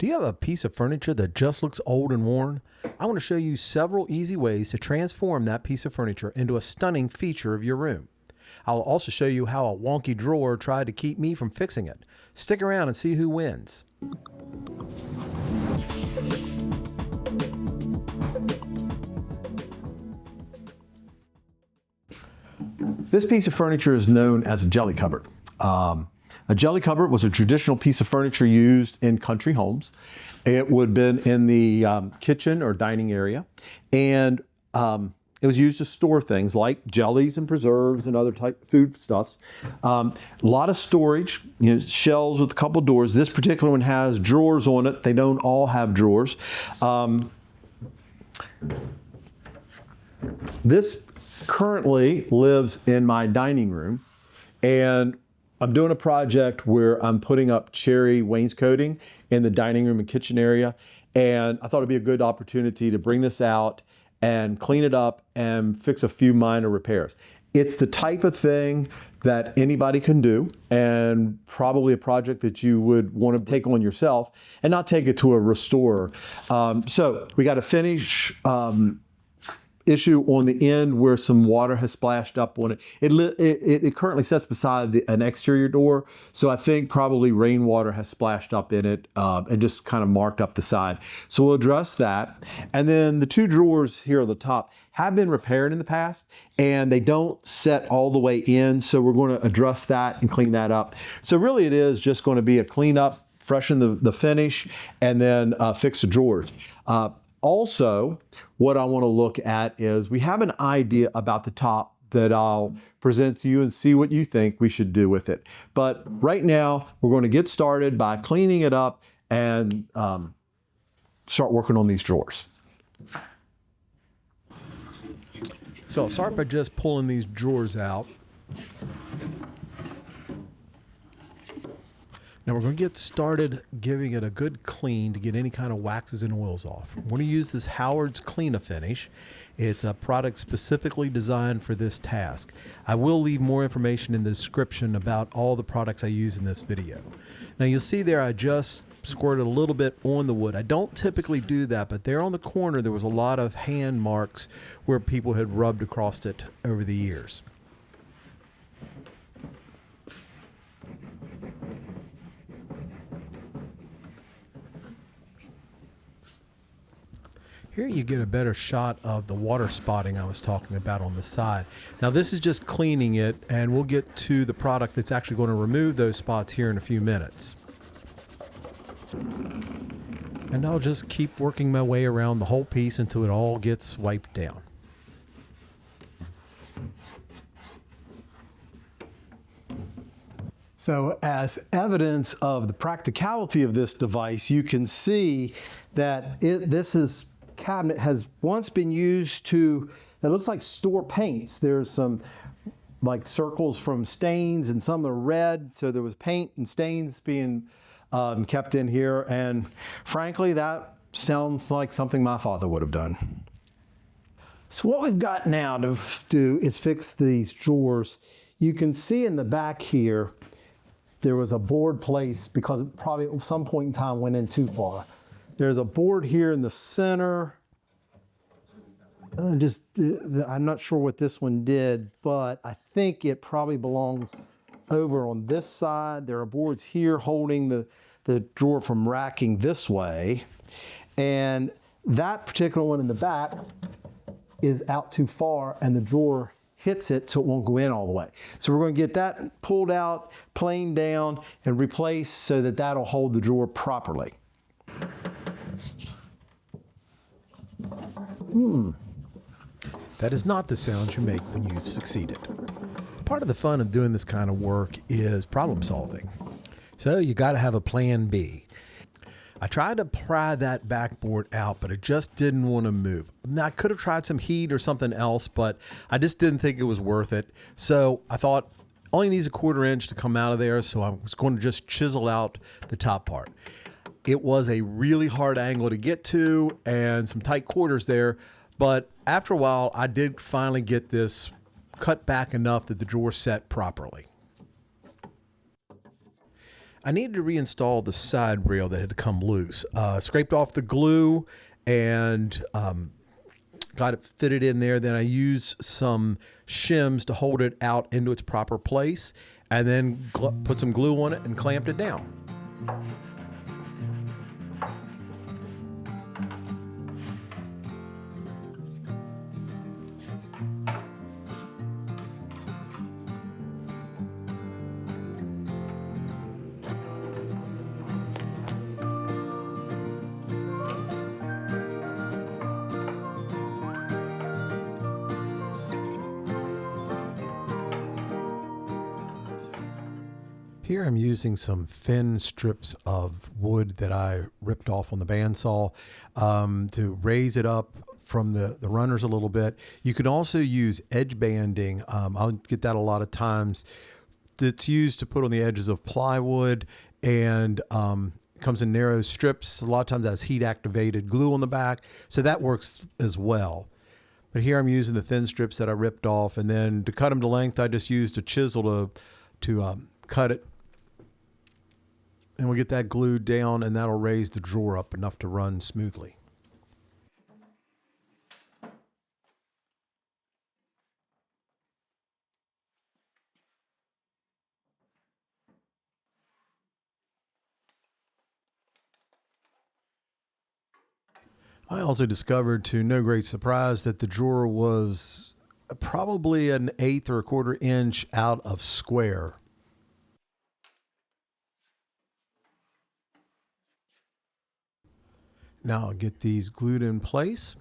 Do you have a piece of furniture that just looks old and worn? I want to show you several easy ways to transform that piece of furniture into a stunning feature of your room. I'll also show you how a wonky drawer tried to keep me from fixing it. Stick around and see who wins. This piece of furniture is known as a jelly cupboard. A jelly cupboard was a traditional piece of furniture used in country homes. It would have been in the kitchen or dining area, and it was used to store things like jellies and preserves and other type foodstuffs. A lot of storage, shelves with a couple doors. This particular one has drawers on it. They don't all have drawers. This currently lives in my dining room, and I'm doing a project where I'm putting up cherry wainscoting in the dining room and kitchen area, and I thought it'd be a good opportunity to bring this out and clean it up and fix a few minor repairs. It's the type of thing that anybody can do, and probably a project that you would want to take on yourself and not take it to a restorer. So we got a finish issue on the end where some water has splashed up on it. It currently sits beside an exterior door, so I think probably rainwater has splashed up in it and just kind of marked up the side. So we'll address that. And then the two drawers here on the top have been repaired in the past, and they don't set all the way in, so we're going to address that and clean that up. So really it is just going to be a cleanup, freshen the finish, and then fix the drawers. Also, what I want to look at is we have an idea about the top that I'll present to you and see what you think we should do with it. But right now, we're going to get started by cleaning it up and start working on these drawers. So I'll start by just pulling these drawers out. Now we're going to get started giving it a good clean to get any kind of waxes and oils off. We're going to use this Howard's Clean-A-Finish. It's a product specifically designed for this task. I will leave more information in the description about all the products I use in this video. Now you'll see there I just squirted a little bit on the wood. I don't typically do that, but there on the corner there was a lot of hand marks where people had rubbed across it over the years. Here you get a better shot of the water spotting I was talking about on the side. Now this is just cleaning it, and we'll get to the product that's actually going to remove those spots here in a few minutes. And I'll just keep working my way around the whole piece until it all gets wiped down. So as evidence of the practicality of this device, you can see that this cabinet has once been used to, it looks like store paints. There's some like circles from stains, and some are red, so there was paint and stains being kept in here, and frankly that sounds like something my father would have done. So what we've got now to do is fix these drawers. You can see in the back here there was a board placed because it probably at some point in time went in too far. There's a board here in the center. I'm not sure what this one did, but I think it probably belongs over on this side. There are boards here holding the drawer from racking this way. And that particular one in the back is out too far, and the drawer hits it so it won't go in all the way. So we're going to get that pulled out, planed down, and replaced so that that'll hold the drawer properly. That is not the sound you make when you've succeeded. Part of the fun of doing this kind of work is problem solving. So you got to have a plan B. I tried to pry that backboard out, but it just didn't want to move. Now, I could have tried some heat or something else, but I just didn't think it was worth it. So I thought only needs a 1/4 inch to come out of there, so I was going to just chisel out the top part. It was a really hard angle to get to and some tight quarters there, but after a while I did finally get this cut back enough that the drawer set properly. I needed to reinstall the side rail that had come loose. Scraped off the glue and got it fitted in there. Then I used some shims to hold it out into its proper place, and then put some glue on it and clamped it down. Here I'm using some thin strips of wood that I ripped off on the bandsaw to raise it up from the runners a little bit. You could also use edge banding. I'll get that a lot of times. It's used to put on the edges of plywood and comes in narrow strips. A lot of times that's heat activated glue on the back, so that works as well. But here I'm using the thin strips that I ripped off, and then to cut them to length, I just used a chisel to cut it. And we'll get that glued down, and that'll raise the drawer up enough to run smoothly. I also discovered, to no great surprise, that the drawer was probably an 1/8 or 1/4 inch out of square. Now I'll get these glued in place.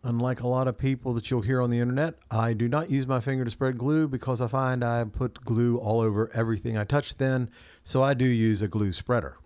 Unlike a lot of people that you'll hear on the internet, I do not use my finger to spread glue because I find I put glue all over everything I touch then, so I do use a glue spreader.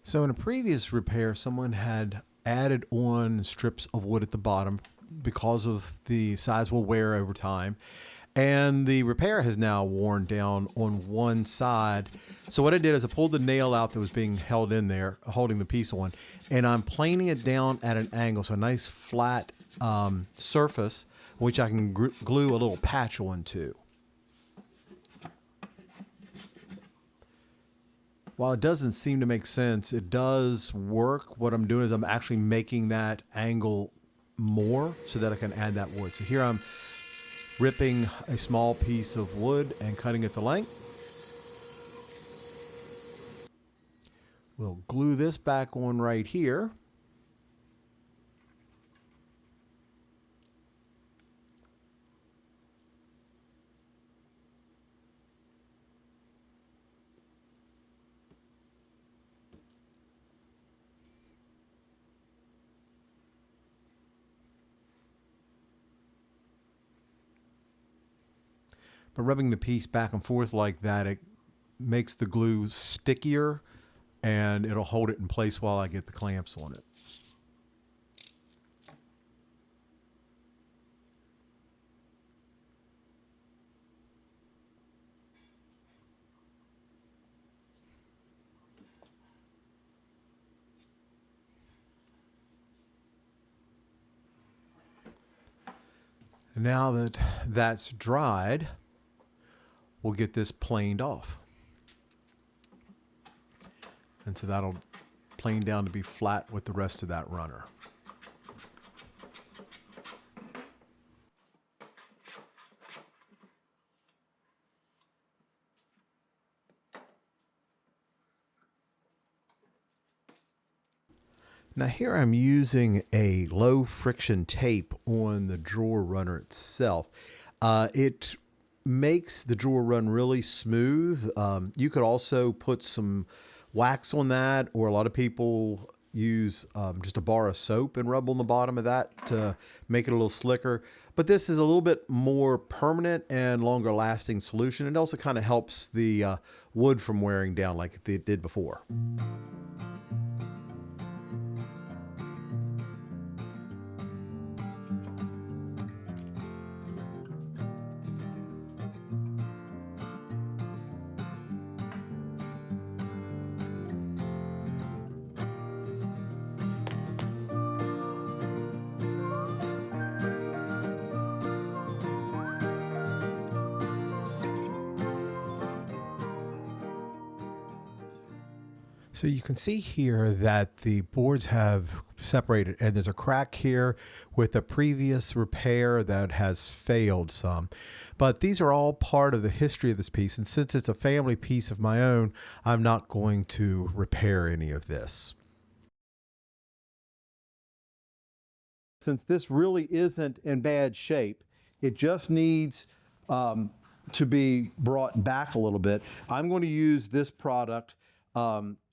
So in a previous repair, someone had added on strips of wood at the bottom because of the size will wear over time. And the repair has now worn down on one side. So what I did is I pulled the nail out that was being held in there, holding the piece on, and I'm planing it down at an angle. So a nice flat surface, which I can glue a little patch onto. While it doesn't seem to make sense, it does work. What I'm doing is I'm actually making that angle more so that I can add that wood. So here I'm ripping a small piece of wood and cutting it to length. We'll glue this back on right here. But rubbing the piece back and forth like that, it makes the glue stickier and it'll hold it in place while I get the clamps on it. Now that that's dried, we'll get this planed off. And so that'll plane down to be flat with the rest of that runner. Now here I'm using a low friction tape on the drawer runner itself. It makes the drawer run really smooth. You could also put some wax on that, or a lot of people use just a bar of soap and rub on the bottom of that to make it a little slicker. But this is a little bit more permanent and longer lasting solution. It also kind of helps the wood from wearing down like it did before. So you can see here that the boards have separated, and there's a crack here with a previous repair that has failed some. But these are all part of the history of this piece, and since it's a family piece of my own, I'm not going to repair any of this. Since this really isn't in bad shape, it just needs to be brought back a little bit. I'm going to use this product,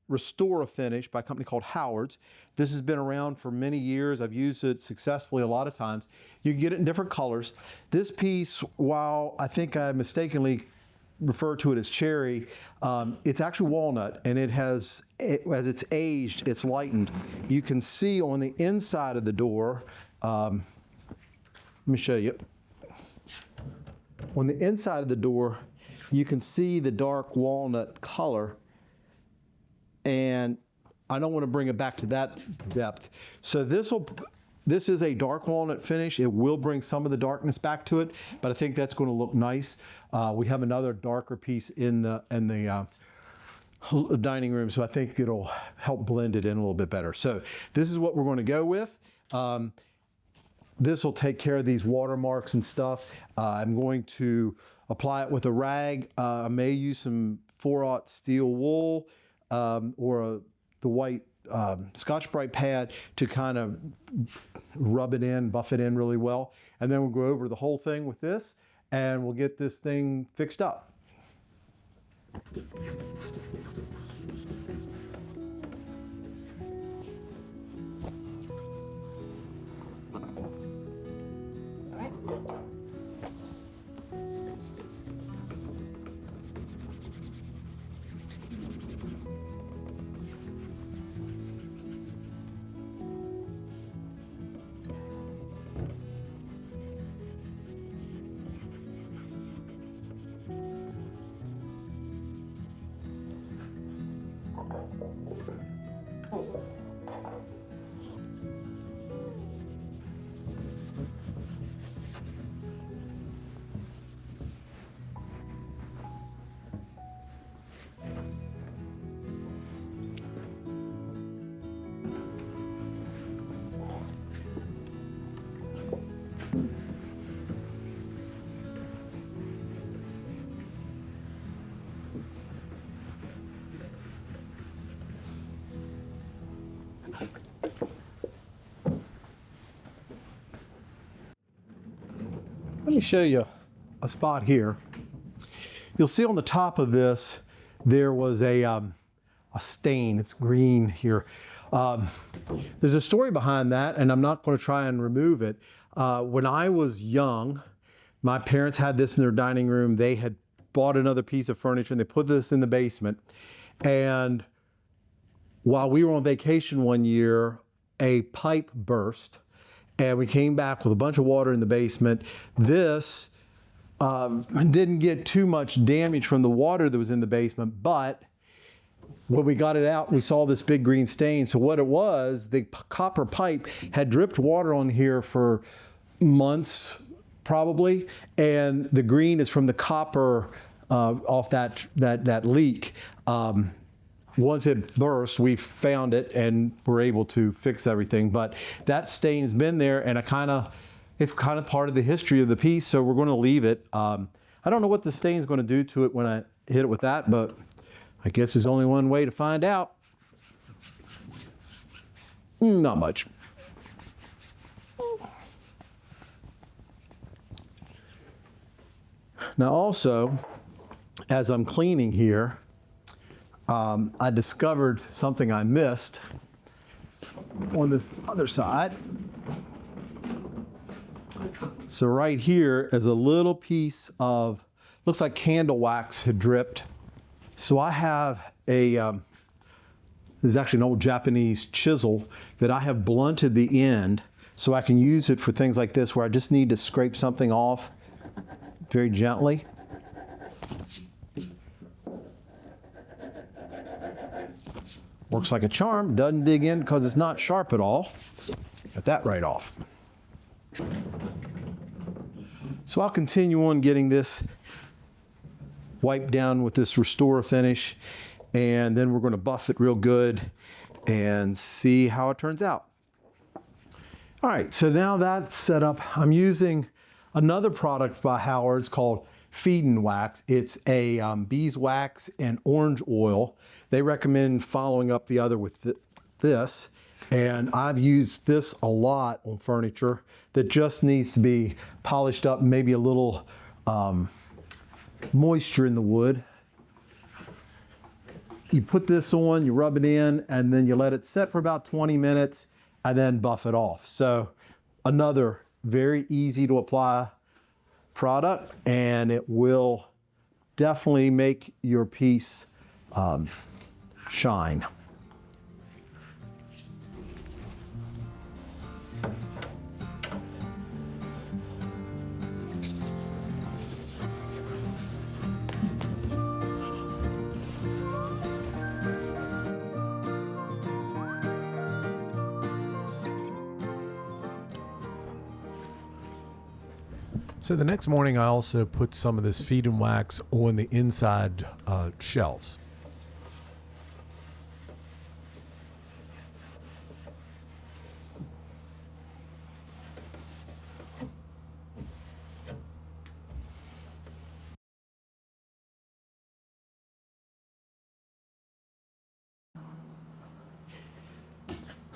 Restore a Finish, by a company called Howard's. This has been around for many years. I've used it successfully a lot of times. You can get it in different colors. This piece, while I think I mistakenly referred to it as cherry, it's actually walnut, and it has, as it's aged, it's lightened. You can see on the inside of the door, let me show you. On the inside of the door, you can see the dark walnut color, and I don't want to bring it back to that depth. So this is a dark walnut finish. It will bring some of the darkness back to it, but I think that's going to look nice. We have another darker piece in the dining room, so I think it'll help blend it in a little bit better. So this is what we're going to go with. This will take care of these watermarks and stuff. I'm going to apply it with a rag. I may use some 4/0 steel wool, or the white Scotch-Brite pad to kind of rub it in, buff it in really well. And then we'll go over the whole thing with this, and we'll get this thing fixed up. Let me show you a spot here. You'll see on the top of this, there was a stain. It's green here. There's a story behind that, and I'm not going to try and remove it. When I was young, my parents had this in their dining room. They had bought another piece of furniture, and they put this in the basement. And while we were on vacation one year, a pipe burst, and we came back with a bunch of water in the basement. This didn't get too much damage from the water that was in the basement, but when we got it out, we saw this big green stain. So what it was, the copper pipe had dripped water on here for months, probably, and the green is from the copper off that leak. Once it burst, we found it and were able to fix everything. But that stain has been there, and it's kind of part of the history of the piece, so we're going to leave it. I don't know what the stain is going to do to it when I hit it with that, but I guess there's only one way to find out. Not much. Now also, as I'm cleaning here, I discovered something I missed on this other side. So right here is a little piece of, looks like candle wax had dripped. So I have a, this is actually an old Japanese chisel that I have blunted the end so I can use it for things like this where I just need to scrape something off very gently. Works like a charm, doesn't dig in because it's not sharp at all. Got that right off. So I'll continue on getting this wiped down with this Restore finish, and then we're going to buff it real good and see how it turns out. All right, so now that's set up. I'm using another product by Howard's called Feed-In Wax. It's a beeswax and orange oil. They recommend following up the other with this, and I've used this a lot on furniture that just needs to be polished up, maybe a little moisture in the wood. You put this on, you rub it in, and then you let it set for about 20 minutes and then buff it off. So another very easy to apply product, and it will definitely make your piece shine. So the next morning, I also put some of this Feed-In Wax on the inside shelves.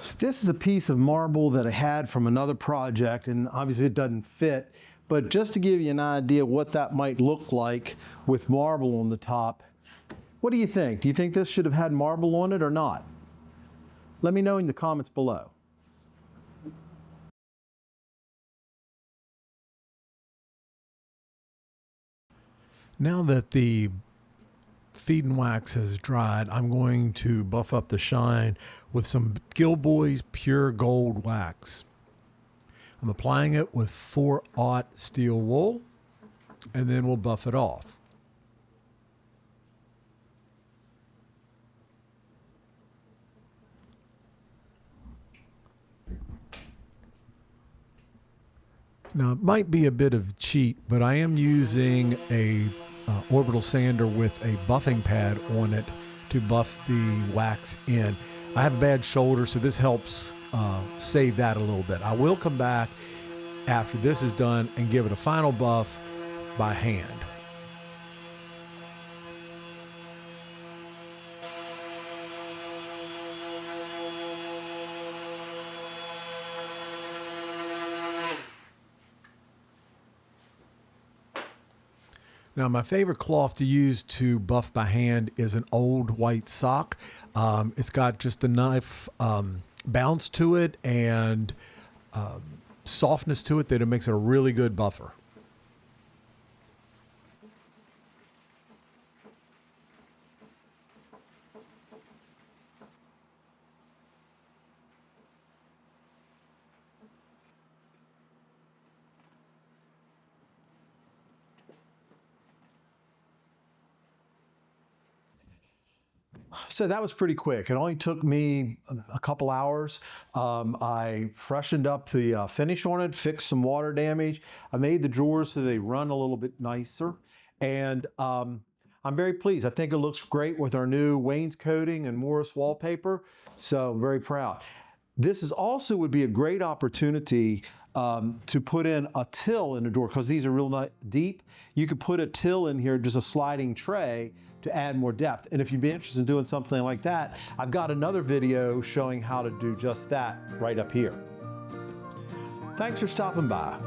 So this is a piece of marble that I had from another project, and obviously it doesn't fit. But just to give you an idea what that might look like with marble on the top, what do you think? Do you think this should have had marble on it or not? Let me know in the comments below. Now that the Feed-In Wax has dried, I'm going to buff up the shine with some Gilboy's Pure Gold Wax. I'm applying it with 4/0 steel wool, and then we'll buff it off. Now, it might be a bit of a cheat, but I am using a orbital sander with a buffing pad on it to buff the wax in. I have a bad shoulder, so this helps save that a little bit. I will come back after this is done and give it a final buff by hand. Now, my favorite cloth to use to buff by hand is an old white sock. It's got just enough bounce to it and softness to it that it makes it a really good buffer. So that was pretty quick. It only took me a couple hours. I freshened up the finish on it, fixed some water damage. I made the drawers so they run a little bit nicer. And I'm very pleased. I think it looks great with our new wainscoting and Morris wallpaper. So I'm very proud. This is also would be a great opportunity to put in a till in the door because these are real deep. You could put a till in here, just a sliding tray, to add more depth. And if you'd be interested in doing something like that, I've got another video showing how to do just that right up here. Thanks for stopping by.